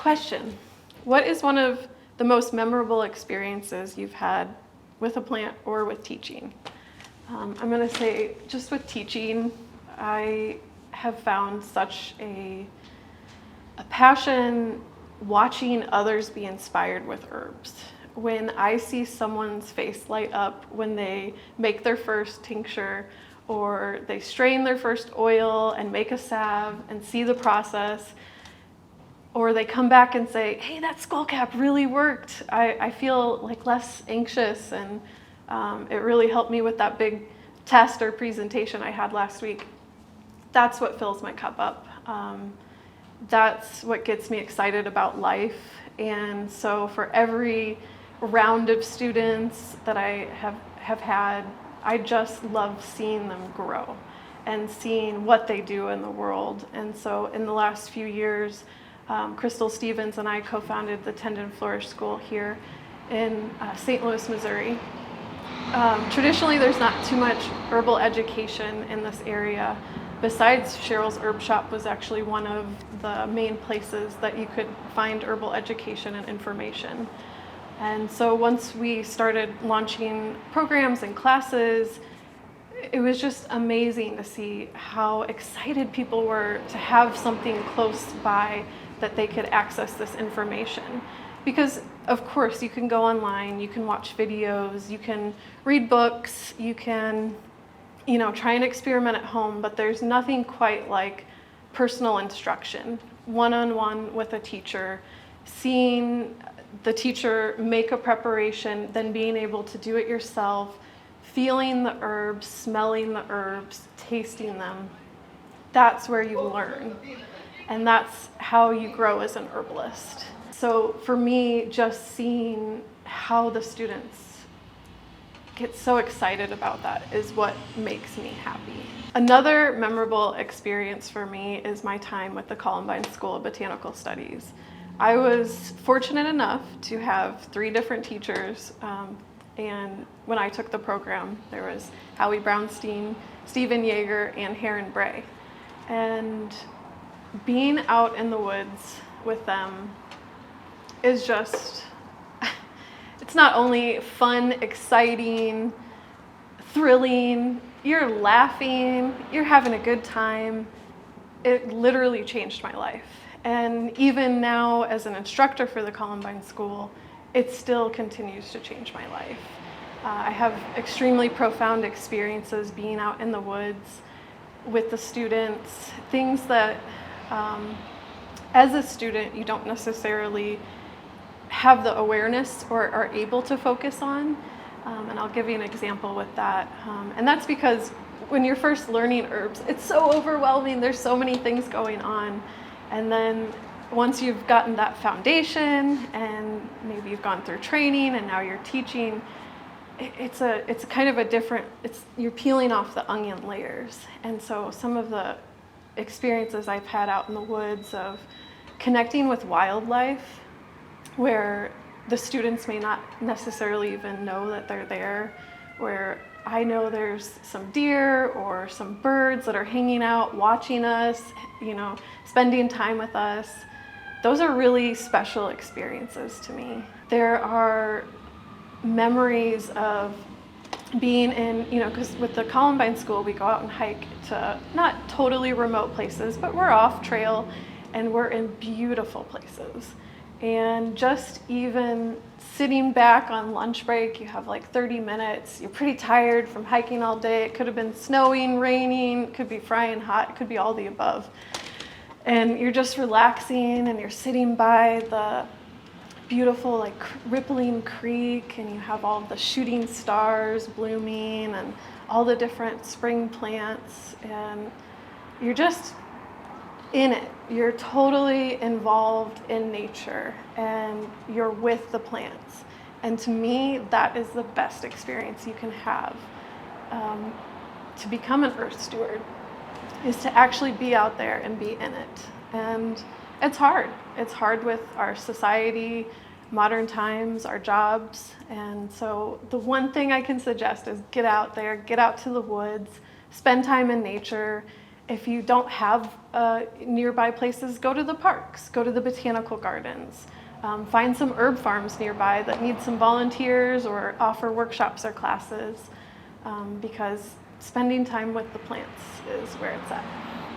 Question: what is one of the most memorable experiences you've had with a plant or with teaching? I'm going to say just with teaching, I have found such a passion watching others be inspired with herbs. When I see someone's face light up when they make their first tincture, or they strain their first oil and make a salve and see the process, or they come back and say, hey, that skull cap really worked, I feel like less anxious, and it really helped me with that big test or presentation I had last week. That's what fills my cup up. That's what gets me excited about life. And so for every round of students that I have had, I just love seeing them grow and seeing what they do in the world. And so in the last few years, Crystal Stevens and I co-founded the Tendon Flourish School here in St. Louis, Missouri. Traditionally, there's not too much herbal education in this area. Besides, Cheryl's Herb Shop was actually one of the main places that you could find herbal education and information. And so once we started launching programs and classes, it was just amazing to see how excited people were to have something close by that they could access this information. Because of course you can go online, you can watch videos, you can read books, you can, try and experiment at home, but there's nothing quite like personal instruction, one-on-one with a teacher, seeing the teacher make a preparation, then being able to do it yourself, feeling the herbs, smelling the herbs, tasting them. That's where you learn. And that's how you grow as an herbalist. So for me, just seeing how the students get so excited about that is what makes me happy. Another memorable experience for me is my time with the Columbine School of Botanical Studies. I was fortunate enough to have 3 different teachers, and when I took the program, there was Howie Brownstein, Stephen Yeager, and Heron Bray. And being out in the woods with them is just, it's not only fun, exciting, thrilling, you're laughing, you're having a good time. It literally changed my life. And even now, as an instructor for the Columbine School, it still continues to change my life. I have extremely profound experiences being out in the woods with the students, things that as a student you don't necessarily have the awareness or are able to focus on. And I'll give you an example with that. And that's because when you're first learning herbs, it's so overwhelming, there's so many things going on. And then once you've gotten that foundation and maybe you've gone through training and now you're teaching, it's kind of a different, you're peeling off the onion layers. And so some of the experiences I've had out in the woods of connecting with wildlife, where the students may not necessarily even know that they're there, where I know there's some deer or some birds that are hanging out, watching us, spending time with us. Those are really special experiences to me. There are memories of being in, because with the Columbine School, we go out and hike to not totally remote places, but we're off trail and we're in beautiful places. And just even sitting back on lunch break, you have like 30 minutes, you're pretty tired from hiking all day. It could have been snowing, raining, it could be frying hot, it could be all the above. And you're just relaxing and you're sitting by the beautiful like rippling creek, and you have all the shooting stars blooming and all the different spring plants, and you're just in it. You're totally involved in nature and you're with the plants. And to me, that is the best experience you can have. To become an earth steward is to actually be out there and be in it. And it's hard. It's hard with our society, modern times, our jobs. And so the one thing I can suggest is get out there, get out to the woods, spend time in nature, If you don't have nearby places, go to the parks, go to the botanical gardens. Find some herb farms nearby that need some volunteers or offer workshops or classes, because spending time with the plants is where it's at.